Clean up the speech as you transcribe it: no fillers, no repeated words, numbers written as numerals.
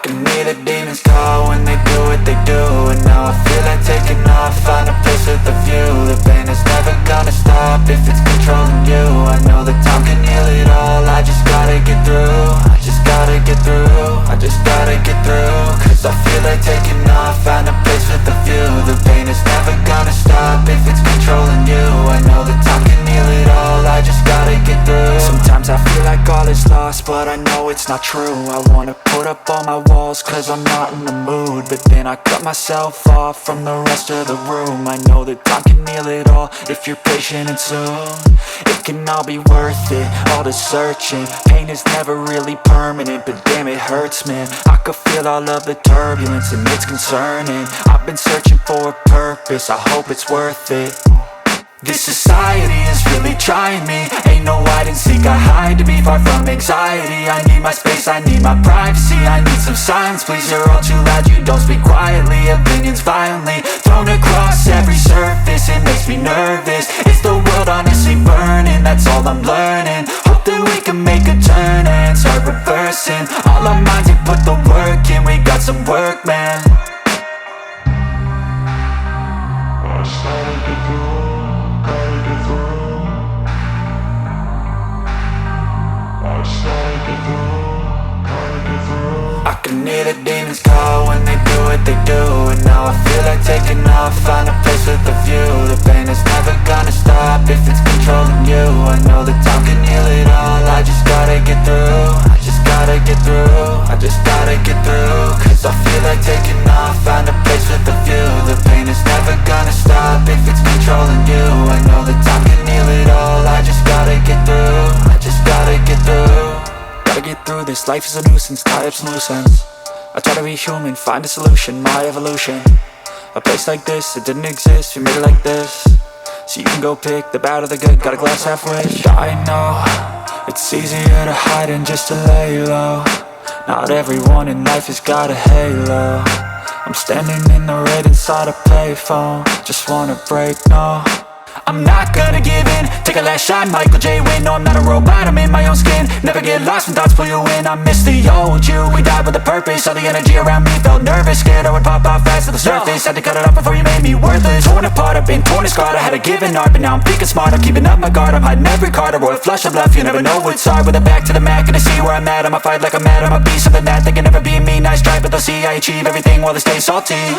can hear the demons call when they do what they do. And now I feel like taking off, find a place with a view. The pain is never gonna stop if it's controlling you. I know that time can heal it all, I just gotta get through. I just gotta get through, I just gotta get through. Cause I feel like taking off, find a place with a view. The pain is never gonna stop if it's controlling you. I know that time can heal it all, I just gotta get through. Sometimes I feel like all is lost, but I know it's not true. I wanna put up all my walls cause I'm not in the mood, but then I cut myself off from the rest of the room. I know that time can heal it all if you're patient and soon. It can all be worth it, all the searching. Pain is never really permanent, but damn it hurts, man. I could feel all of the turbulence and it's concerning. I've been searching for a purpose, I hope it's worth it. This society is really trying me. Ain't no hide and seek, I hide to be far from anxiety. I need my space, I need my privacy. I need some silence, please, you're all too loud. You don't speak quietly, opinions violently thrown across every surface. It makes me nervous, it's the world honestly burning. That's all I'm learning, hope that we can make a turn and start reversing. All our minds, we put the work in, we got some work, man. I started to go. I can hear the demons call when they do what they do. And now I feel like taking off, find a place with a view. The pain is never gonna stop if it's controlling you. I know that time can heal it all, I just gotta get through. I just gotta get through, I just gotta get through. Cause I feel like taking off, find a place with a view. The pain is never gonna stop if it's controlling you. I know that time can heal it all, I just gotta get through. I just gotta get through. Gotta get through this, life is a nuisance, tie up some loose ends. I try to be human, find a solution, my evolution. A place like this, it didn't exist, we made it like this. So you can go pick the bad or the good, got a glass halfway. I know, it's easier to hide than just to lay low. Not everyone in life has got a halo. I'm standing in the red inside a payphone, just wanna break, no. I'm not gonna give in, take a last shot, Michael J. Win. No, I'm not a robot, I'm in my own skin. Never get lost when thoughts pull you in. I miss the old you, we died with a purpose. All the energy around me felt nervous, scared I would pop off fast to the surface. Had to cut it off before you made me worthless. Torn apart, I've been torn and scarred. I had a given art, but now I'm thinking smart. I'm keeping up my guard, I'm hiding every card. A royal flush of love, you never know what's hard. With a back to the mat, gonna see where I'm at. I'ma fight like I'm mad, I'ma be something that they can never be me. Nice try, but they'll see I achieve everything while they stay salty.